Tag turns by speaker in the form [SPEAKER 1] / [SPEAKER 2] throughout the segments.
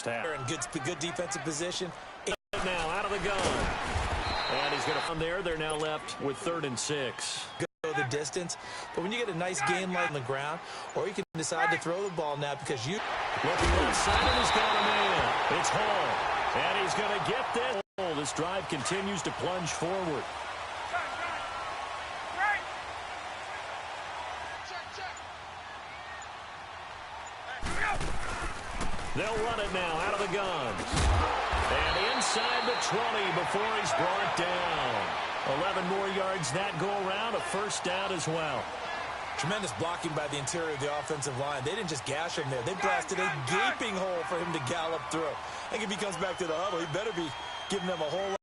[SPEAKER 1] first half.
[SPEAKER 2] And good defensive position.
[SPEAKER 1] Now out of the gun. And he's going to come there. They're now left with 3rd and 6.
[SPEAKER 2] Go the distance. But when you get a nice game like on the ground, or you can decide to throw the ball now because you...
[SPEAKER 1] Looking left side, and he's got a man. It's Hall. And he's going to get this. This drive continues to plunge forward. They'll run it now out of the gun. And inside the 20 before he's brought down. 11 more yards that go around. A first down as well.
[SPEAKER 2] Tremendous blocking by the interior of the offensive line. They didn't just gash him there. They blasted a gaping hole for him to gallop through. I think if he comes back to the huddle, he better be giving them a whole lot.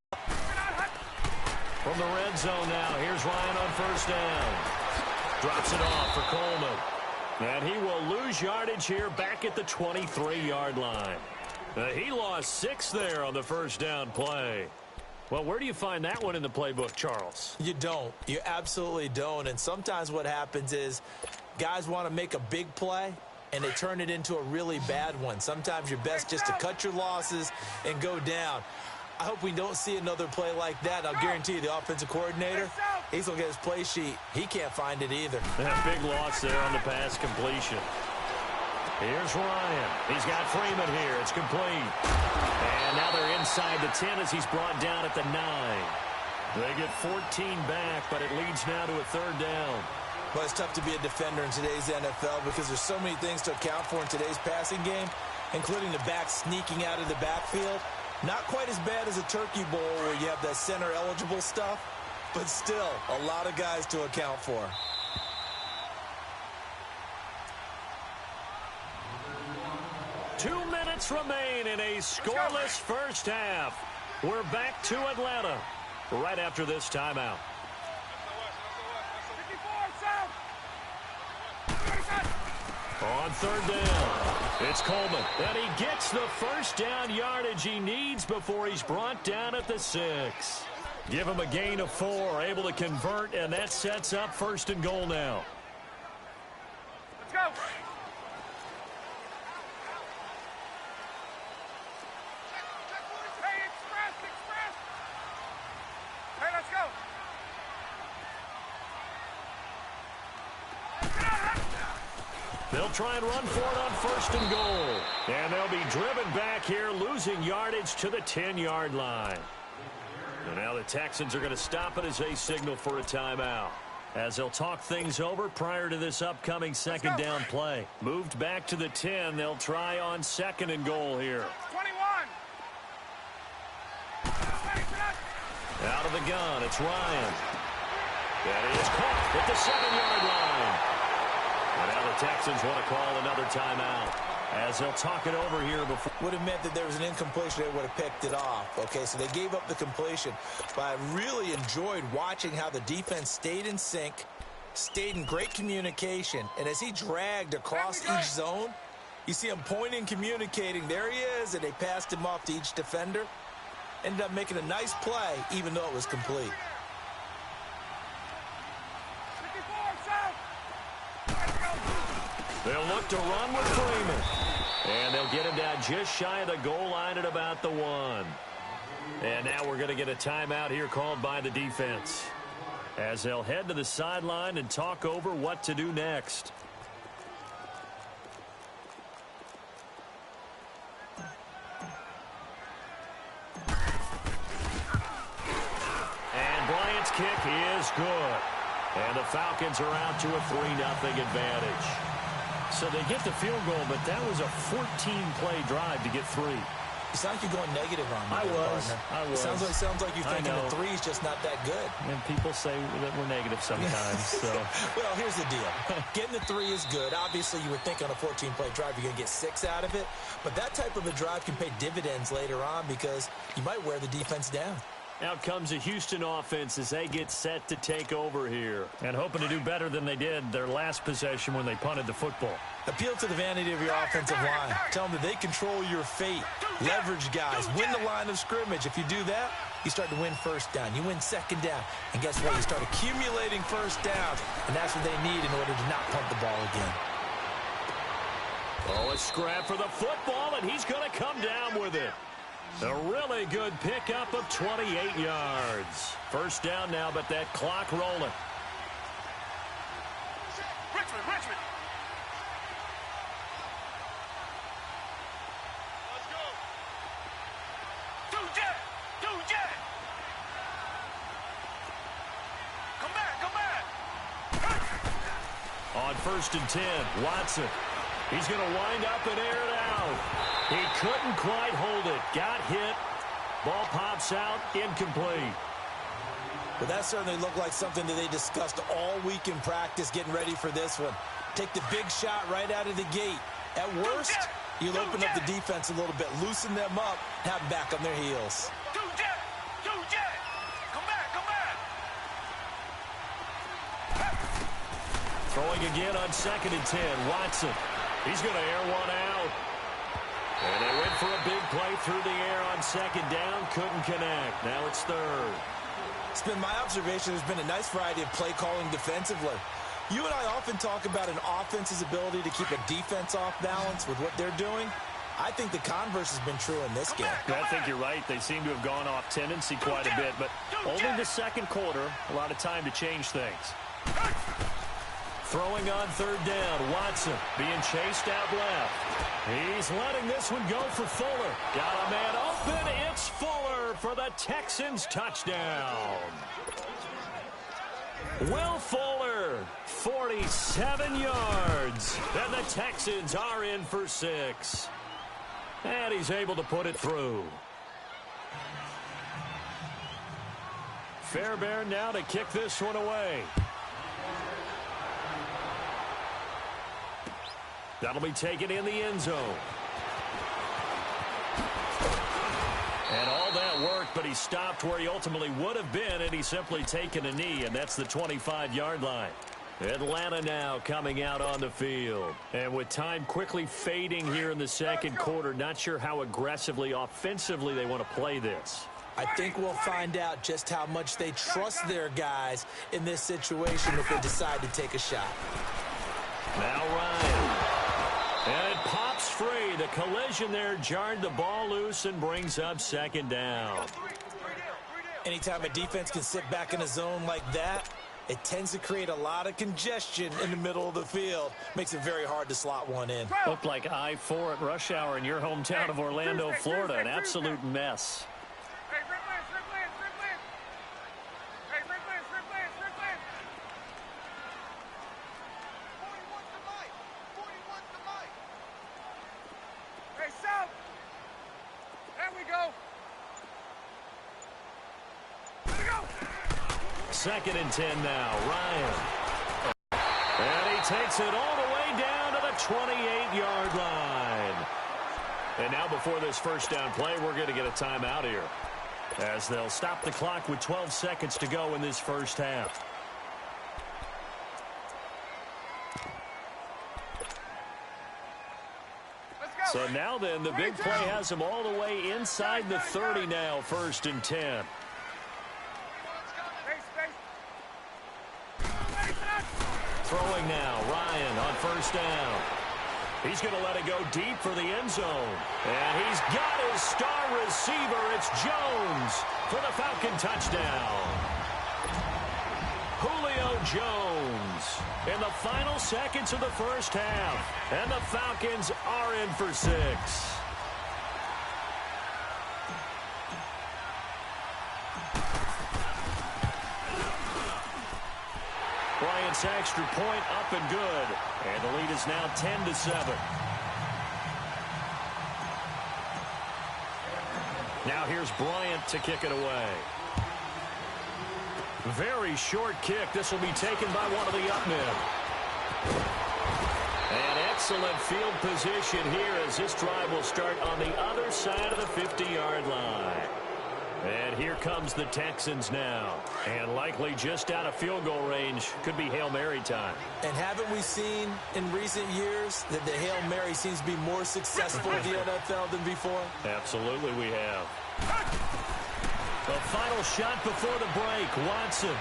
[SPEAKER 1] From the red zone now, here's Ryan on first down. Drops it off for Coleman. And he will lose yardage here back at the 23-yard line. He lost 6 there on the first down play. Well, where do you find that one in the playbook, Charles?
[SPEAKER 2] You don't. You absolutely don't. And sometimes what happens is guys want to make a big play, and they turn it into a really bad one. Sometimes you're best just to cut your losses and go down. I hope we don't see another play like that. I'll guarantee you the offensive coordinator, he's going to get his play sheet. He can't find it either.
[SPEAKER 1] Big loss there on the pass completion. Here's Ryan. He's got Freeman here. It's complete. And now they're inside the 10 as he's brought down at the 9. They get 14 back, but it leads now to a 3rd down.
[SPEAKER 2] But it's tough to be a defender in today's NFL because there's so many things to account for in today's passing game, including the back sneaking out of the backfield. Not quite as bad as a turkey bowl where you have that center-eligible stuff, but still a lot of guys to account for.
[SPEAKER 1] Two minutes remain in a scoreless first half. We're back to Atlanta right after this timeout. On 3rd down, it's Coleman. And he gets the first down yardage he needs before he's brought down at the 6. Give him a gain of 4, able to convert, and that sets up 1st and goal now.
[SPEAKER 3] Let's go. Hey, express. Hey, let's go.
[SPEAKER 1] They'll try and run for it on 1st and goal. And they'll be driven back here, losing yardage to the 10-yard line. And now the Texans are going to stop it as they signal for a timeout. As they'll talk things over prior to this upcoming 2nd down play. Moved back to the 10. They'll try on 2nd and goal here.
[SPEAKER 3] 21.
[SPEAKER 1] Out of the gun, it's Ryan. That is caught at the 7-yard line. And now the Texans want to call another timeout as they'll talk it over here before.
[SPEAKER 2] Would have meant that there was an incompletion. They would have picked it off. Okay, so they gave up the completion. But I really enjoyed watching how the defense stayed in sync, stayed in great communication. And as he dragged across each zone, you see him pointing, communicating. There he is, and they passed him off to each defender. Ended up making a nice play, even though it was complete.
[SPEAKER 1] They'll look to run with Freeman. And they'll get him down just shy of the goal line at about the 1. And now we're going to get a timeout here called by the defense, as they'll head to the sideline and talk over what to do next. And Bryant's kick is good. And the Falcons are out to a 3-0 advantage. So they get the field goal, but that was a 14-play drive to get 3.
[SPEAKER 2] You sound like you're going negative on me.
[SPEAKER 1] I was.
[SPEAKER 2] It sounds like you're thinking the 3 is just not that good.
[SPEAKER 1] And people say that we're negative sometimes. So.
[SPEAKER 2] Well, here's the deal. Getting the 3 is good. Obviously, you would think on a 14-play drive you're going to get 6 out of it. But that type of a drive can pay dividends later on because you might wear the defense down.
[SPEAKER 1] Out comes a Houston offense as they get set to take over here. And hoping to do better than they did their last possession when they punted the football.
[SPEAKER 2] Appeal to the vanity of your offensive line. Tell them that they control your fate. Leverage guys. Win the line of scrimmage. If you do that, you start to win first down. You win 2nd down. And guess what? You start accumulating first downs. And that's what they need in order to not punt the ball again.
[SPEAKER 1] Oh, a scrap for the football, and he's going to come down with it. A really good pickup of 28 yards. First down now, but that clock rolling.
[SPEAKER 3] Richmond. Let's go. Do jet. Come back.
[SPEAKER 1] On 1st and 10, Watson. He's going to wind up and air it out. He couldn't quite hold it. Got hit. Ball pops out. Incomplete.
[SPEAKER 2] But that certainly looked like something that they discussed all week in practice getting ready for this one. Take the big shot right out of the gate. At worst, you'll open up the defense a little bit, loosen them up, have them back on their heels.
[SPEAKER 3] Do jet. Come back.
[SPEAKER 1] Throwing again on 2nd and 10, Watson. He's going to air one out. And they went for a big play through the air on 2nd down. Couldn't connect. Now it's 3rd.
[SPEAKER 2] It's been my observation there's been a nice variety of play calling defensively. You and I often talk about an offense's ability to keep a defense off balance with what they're doing. I think the converse has been true in this game.
[SPEAKER 4] I think you're right. They seem to have gone off tendency quite a bit, but only the 2nd quarter, a lot of time to change things.
[SPEAKER 1] Throwing on 3rd down, Watson being chased out left. He's letting this one go for Fuller. Got a man open. It's Fuller for the Texans touchdown. Will Fuller, 47 yards. And the Texans are in for 6. And he's able to put it through. Fairbairn now to kick this one away. That'll be taken in the end zone. And all that worked, but he stopped where he ultimately would have been, and he's simply taken a knee, and that's the 25-yard line. Atlanta now coming out on the field. And with time quickly fading here in the 2nd quarter, not sure how aggressively, offensively they want to play this.
[SPEAKER 2] I think we'll find out just how much they trust their guys in this situation if they decide to take a shot.
[SPEAKER 1] Now Ryan. And it pops free. The collision there jarred the ball loose and brings up 2nd down.
[SPEAKER 2] Anytime a defense can sit back in a zone like that, it tends to create a lot of congestion in the middle of the field. Makes it very hard to slot one in.
[SPEAKER 4] Looked like I-4 at rush hour in your hometown of Orlando, Florida. An absolute mess.
[SPEAKER 3] Hey, Rick Lance. Hey, Rick Lance. 41 to Mike. Hey, South. There we go.
[SPEAKER 1] 2nd and 10 now. Ryan. And he takes it all the way down to the 28-yard line. And now before this first down play, we're going to get a timeout here, as they'll stop the clock with 12 seconds to go in this first half. So now then, the big play has them all the way inside the 30 now, 1st and 10. Throwing now, Ryan on 1st down. He's going to let it go deep for the end zone. And he's got his star receiver. It's Jones for the Falcon touchdown. Julio Jones in the final seconds of the first half. And the Falcons are in for 6. Bryant's extra point up and good. And the lead is now 10-7. Now here's Bryant to kick it away. Very short kick. This will be taken by one of the up men. And excellent field position here as this drive will start on the other side of the 50-yard line. And here comes the Texans now. And likely just out of field goal range. Could be Hail Mary time.
[SPEAKER 2] And haven't we seen in recent years that the Hail Mary seems to be more successful in the NFL than before?
[SPEAKER 1] Absolutely we have. The final shot before the break. Watson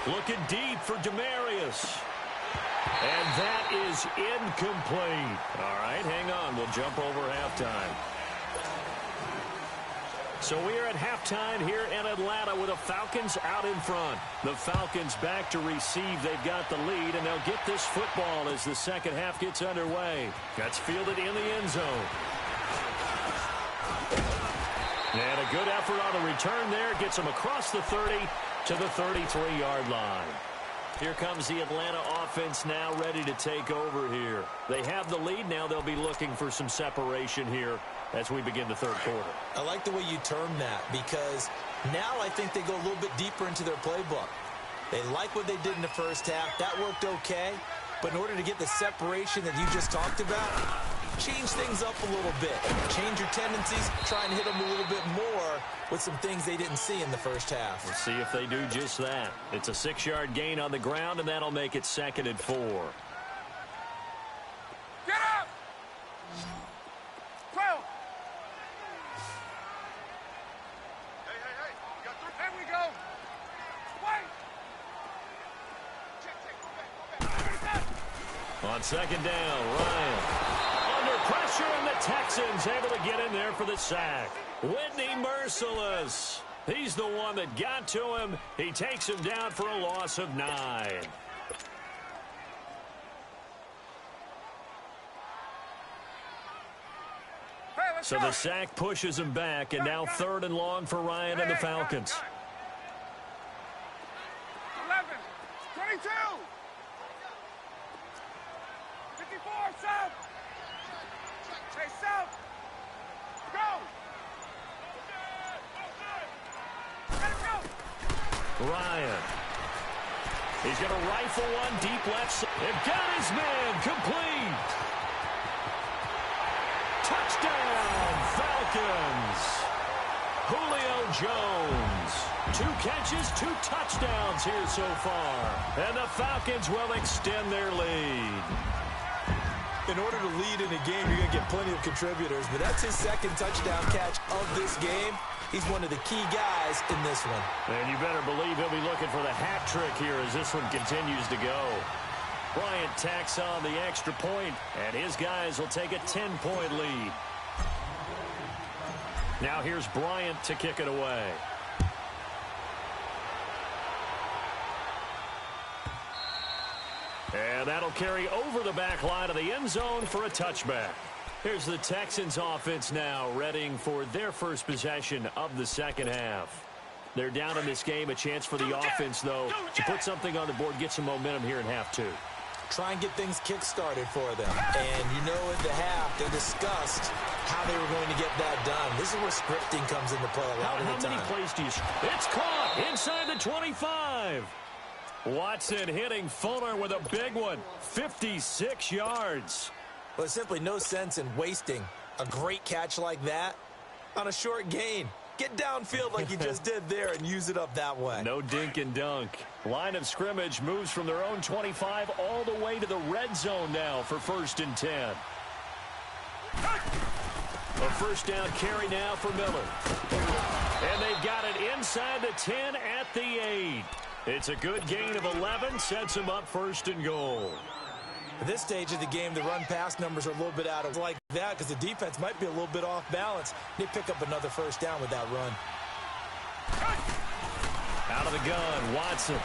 [SPEAKER 1] looking deep for Demaryius. And that is incomplete. All right, hang on. We'll jump over halftime. So we are at halftime here in Atlanta with the Falcons out in front. The Falcons back to receive. They've got the lead, and they'll get this football as the second half gets underway. That's fielded in the end zone. And a good effort on the return there. Gets them across the 30 to the 33-yard line. Here comes the Atlanta offense now ready to take over here. They have the lead. Now they'll be looking for some separation here as we begin the third quarter.
[SPEAKER 2] I like the way you term that because now I think they go a little bit deeper into their playbook. They like what they did in the first half. That worked okay. But in order to get the separation that you just talked about, change things up a little bit. Change your tendencies. Try and hit them a little bit more with some things they didn't see in the first half.
[SPEAKER 1] We'll see if they do just that. It's a 6-yard gain on the ground, and that'll make it 2nd and 4.
[SPEAKER 3] Get up! 12. Hey, hey, hey. You got 3. There we go. Wait. Check. Go back.
[SPEAKER 1] On 2nd down, Ryan. Under pressure, and the Texans able to get in there for the sack. Whitney Merciless. He's the one that got to him. He takes him down for a loss of 9. So the sack pushes him back, and now 3rd and long for Ryan and the Falcons.
[SPEAKER 3] 11, 22, 54, South. Hey, South. Go. Let him go.
[SPEAKER 1] Ryan. He's going to rifle one deep left side. They've got his man complete. Touchdown, Falcons. Julio Jones. 2 catches, 2 touchdowns here so far. And the Falcons will extend their lead.
[SPEAKER 2] In order to lead in a game, you're going to get plenty of contributors, but that's his 2nd touchdown catch of this game. He's one of the key guys in this one.
[SPEAKER 1] And you better believe he'll be looking for the hat trick here as this one continues to go. Bryant tacks on the extra point, and his guys will take a 10-point lead. Now here's Bryant to kick it away. And that'll carry over the back line of the end zone for a touchback. Here's the Texans offense now readying for their first possession of the second half. They're down in this game. A chance for the offense, though, to put something on the board, get some momentum here in half 2.
[SPEAKER 2] Try and get things kick-started for them. And you know at the half, they discussed how they were going to get that done. This is where scripting comes into play a lot of the time.
[SPEAKER 1] How many plays do you... It's caught inside the 25. Watson hitting Fuller with a big one. 56 yards.
[SPEAKER 2] Well, there's simply no sense in wasting a great catch like that on a short gain. Get downfield like you just did there and use it up that way.
[SPEAKER 1] No dink and dunk. Line of scrimmage moves from their own 25 all the way to the red zone now for 1st and 10. A first down carry now for Miller. And they've got it inside the 10 at the 8. It's a good gain of 11, sets them up 1st and goal.
[SPEAKER 2] At this stage of the game, the run-pass numbers are a little bit out of like that because the defense might be a little bit off balance. They pick up another first down with that run.
[SPEAKER 1] Out of the gun, Watson.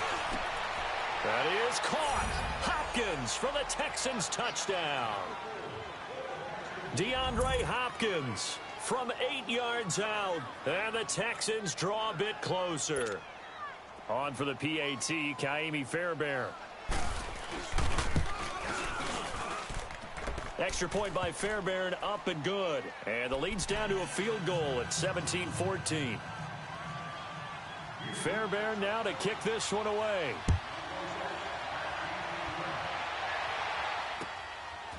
[SPEAKER 1] That is caught. Hopkins for the Texans touchdown. DeAndre Hopkins from 8 yards out. And the Texans draw a bit closer. On for the PAT, Kaimi Fairbairn. Extra point by Fairbairn, up and good. And the lead's down to a field goal at 17-14. Fairbairn now to kick this one away.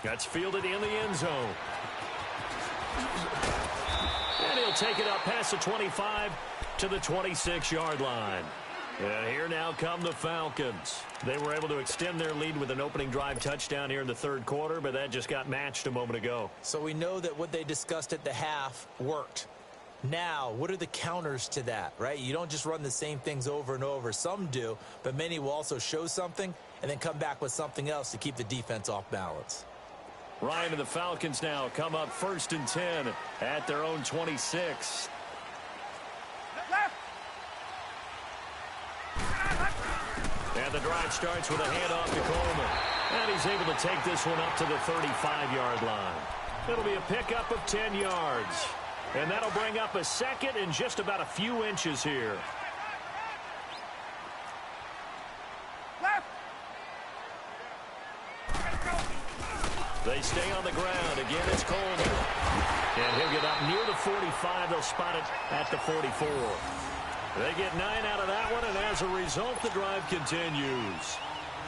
[SPEAKER 1] That's fielded in the end zone. And he'll take it up past the 25 to the 26-yard line. And here now come the Falcons. They were able to extend their lead with an opening drive touchdown here in the third quarter, but that just got matched a moment ago.
[SPEAKER 2] So we know that what they discussed at the half worked. Now, what are the counters to that, right? You don't just run the same things over and over. Some do, but many will also show something. and then come back with something else to keep the defense off balance.
[SPEAKER 4] Ryan and the Falcons now come up 1st and 10 at their own 26. And the drive starts with a handoff to Coleman. And he's able to take this one up to the 35-yard line. It'll be a pickup of 10 yards. And that'll bring up a second and just about a few inches here. They stay on the ground. Again, it's Coleman. And he'll get up near the 45. They'll spot it at the 44. They get 9 out of that one, and as a result, the drive continues.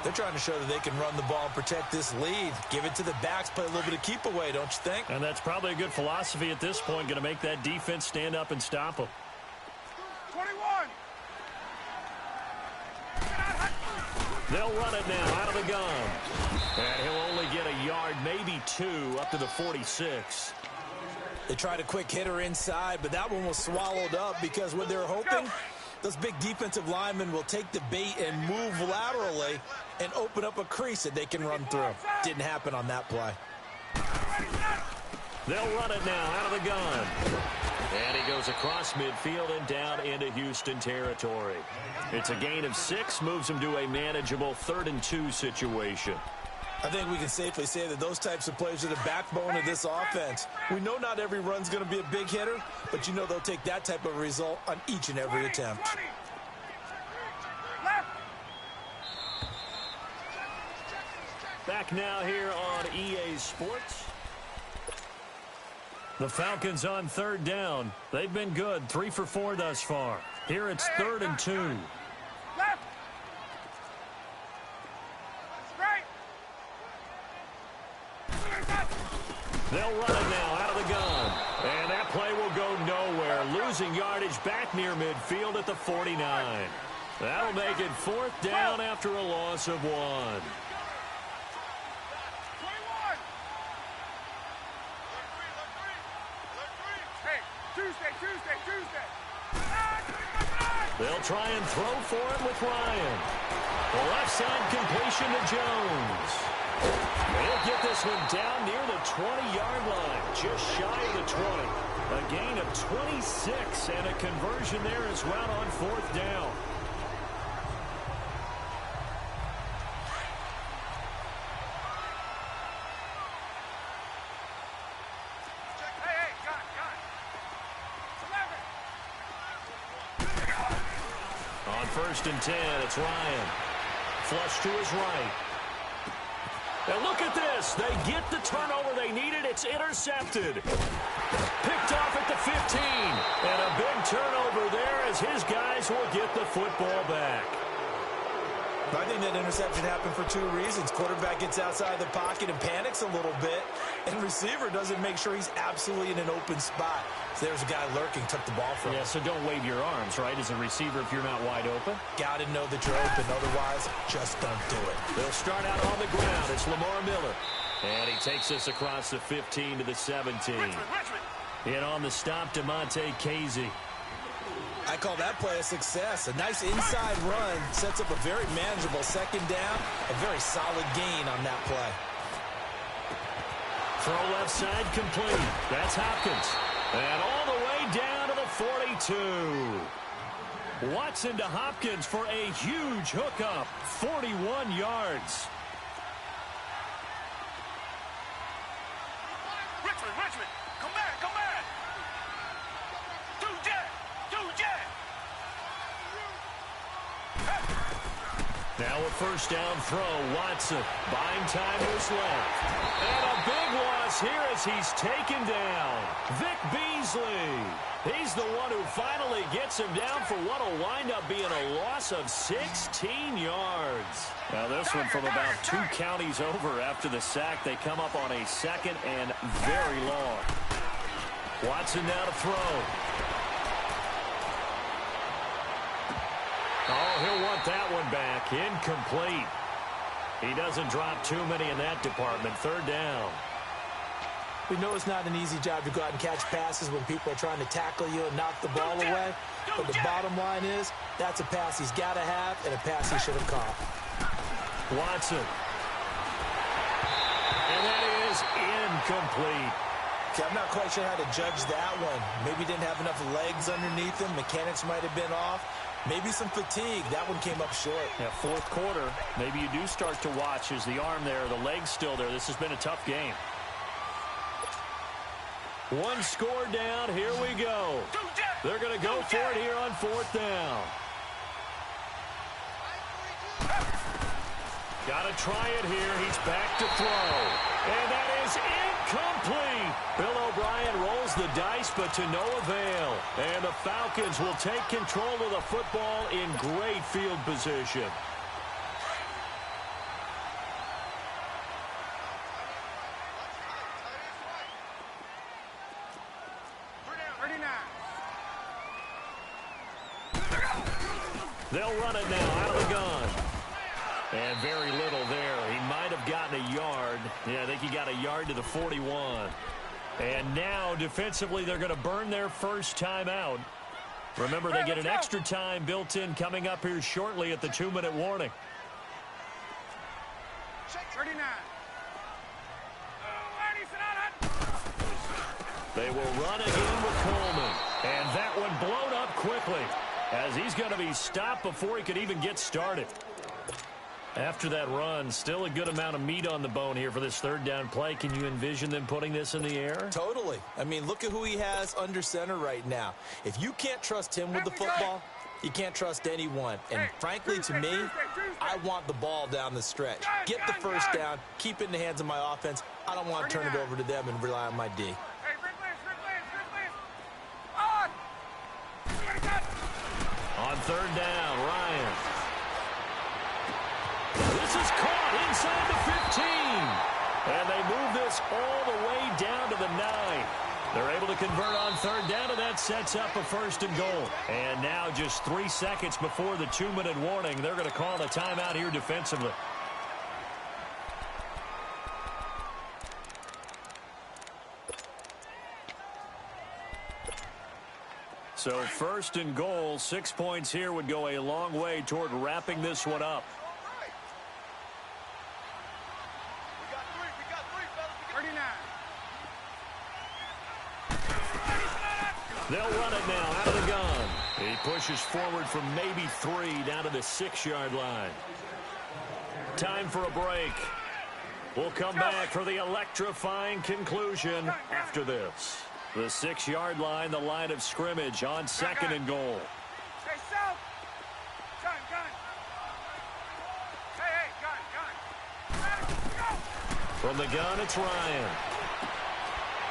[SPEAKER 2] They're trying to show that they can run the ball and protect this lead. Give it to the backs, play a little bit of keep away, don't you think?
[SPEAKER 4] And that's probably a good philosophy at this point, going to make that defense stand up and stop them.
[SPEAKER 3] 21.
[SPEAKER 4] They'll run it now out of the gun. And he'll only get a yard, maybe 2, up to the 46.
[SPEAKER 2] They tried a quick hitter inside, but that one was swallowed up because what they're hoping, those big defensive linemen will take the bait and move laterally and open up a crease that they can run through. Didn't happen on that play.
[SPEAKER 4] They'll run it now out of the gun. And he goes across midfield and down into Houston territory. It's a gain of 6, moves him to a manageable 3rd and 2 situation.
[SPEAKER 2] I think we can safely say that those types of plays are the backbone of this offense. We know not every run's going to be a big hitter, but you know they'll take that type of result on each and every attempt.
[SPEAKER 4] Back now here on EA Sports. The Falcons on 3rd down. They've been good, 3 for 4 thus far. Here it's 3rd and 2. They'll run it now out of the gun. And that play will go nowhere. Losing yardage back near midfield at the 49. That'll make it 4th down after a loss of 1.
[SPEAKER 3] 21. Hey, Tuesday.
[SPEAKER 4] They'll try and throw for it with Ryan. The left side completion to Jones. They'll get this one down near the 20-yard line, just shy of the 20. A gain of 26 and a conversion there as well on 4th down.
[SPEAKER 3] Hey, got it. 11.
[SPEAKER 4] On 1st and 10, it's Ryan. Flush to his right. And look at this. They get the turnover they needed. It's intercepted. Picked off at the 15. And a big turnover there as his guys will get the football back.
[SPEAKER 2] I think that interception happened for 2 reasons. Quarterback gets outside the pocket and panics a little bit, and receiver doesn't make sure he's absolutely in an open spot. So there's a guy lurking, took the ball from him.
[SPEAKER 4] Yeah, so don't wave your arms, right, as a receiver if you're not wide open.
[SPEAKER 2] Got to know that you're open. Otherwise, just don't do it.
[SPEAKER 4] They'll start out on the ground. It's Lamar Miller. And he takes this across the 15 to the 17. In on the stop, DeMonte Casey.
[SPEAKER 2] I call that play a success. A nice inside run sets up a very manageable 2nd down. A very solid gain on that play.
[SPEAKER 4] Throw left side complete. That's Hopkins. And all the way down to the 42. Watson to Hopkins for a huge hookup. 41 yards.
[SPEAKER 3] Richmond, come back. Do jet.
[SPEAKER 4] Now a 1st down throw. Watson buying time to his left. And a big loss here as he's taken down. Vic Beasley. He's the one who finally gets him down for what will wind up being a loss of 16 yards. Now this one from about 2 counties over after the sack. They come up on a 2nd and very long. Watson now to throw. Oh, he'll want that one back. Incomplete. He doesn't drop too many in that department. 3rd down.
[SPEAKER 2] We know it's not an easy job to go out and catch passes when people are trying to tackle you and knock the ball away. But the bottom line is, that's a pass he's got to have and a pass he should have caught.
[SPEAKER 1] Watson. And that is incomplete.
[SPEAKER 2] Okay, I'm not quite sure how to judge that one. Maybe didn't have enough legs underneath him. Mechanics might have been off. Maybe some fatigue. That one came up short.
[SPEAKER 4] Yeah, fourth quarter, maybe you do start to watch as the arm there, the leg's still there. This has been a tough game.
[SPEAKER 1] One score down. Here we go. They're going to go for it here on fourth down. Got to try it here. He's back to throw. And that is incomplete. Bill O'Brien rolls the dice, but to no avail. And the Falcons will take control of the football in great field position. They'll run it now out of the gun. And very little there. He might have gotten a yard. Yeah, I think he got a yard to the 41. And now, defensively, they're going to burn their first timeout. Remember, they get an extra time built in coming up here shortly at the 2-minute warning.
[SPEAKER 3] 39.
[SPEAKER 1] They will run again with Coleman. And that one blown up quickly, as he's going to be stopped before he could even get started. After that run, still a good amount of meat on the bone here for this third down play. Can you envision them putting this in the air?
[SPEAKER 2] Totally. I mean, look at who he has under center right now. If you can't trust him with the football, you can't trust anyone. And frankly, to me, I want the ball down the stretch. Get the first down, keep it in the hands of my offense. I don't want to turn it over to them and rely on my D.
[SPEAKER 1] On third down, Ryan. This is caught inside the 15. And they move this all the way down to the 9. They're able to convert on third down, and that sets up a first and goal. And now just 3 seconds before the 2-minute warning, they're going to call a timeout here defensively. So first and goal, 6 points here would go a long way toward wrapping this one up.
[SPEAKER 3] We got three, fellas. 39.
[SPEAKER 1] They'll run it now out of the gun. He pushes forward from maybe 3 down to the 6-yard line. Time for a break. We'll come back for the electrifying conclusion after this. The 6-yard line, the line of scrimmage on second and goal.
[SPEAKER 3] Hey, South. Gun. Hey, gun.
[SPEAKER 1] From the gun, it's Ryan.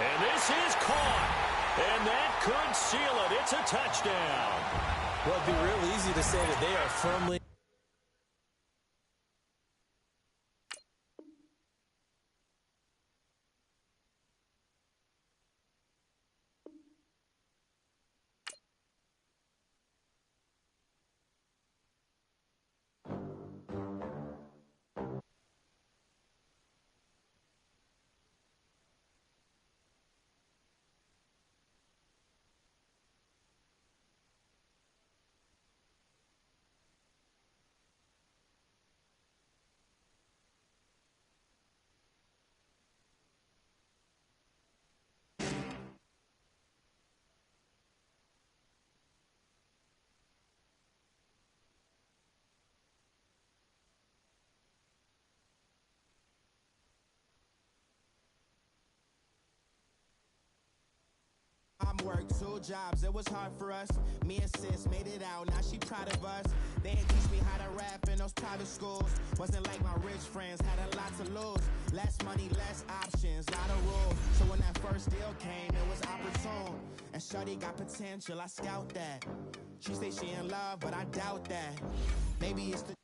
[SPEAKER 1] And this is caught. And that could seal it. It's a touchdown.
[SPEAKER 2] Well, it'd be real easy to say that they are firmly...
[SPEAKER 5] Worked 2 jobs, it was hard for us. Me and sis made it out, now she proud of us. They ain't teach me how to rap in those private schools. Wasn't like my rich friends, had a lot to lose. Less money, less options, lot of rules. So when that first deal came, it was opportune. And shorty got potential, I scout that. She say she in love, but I doubt that. Maybe it's the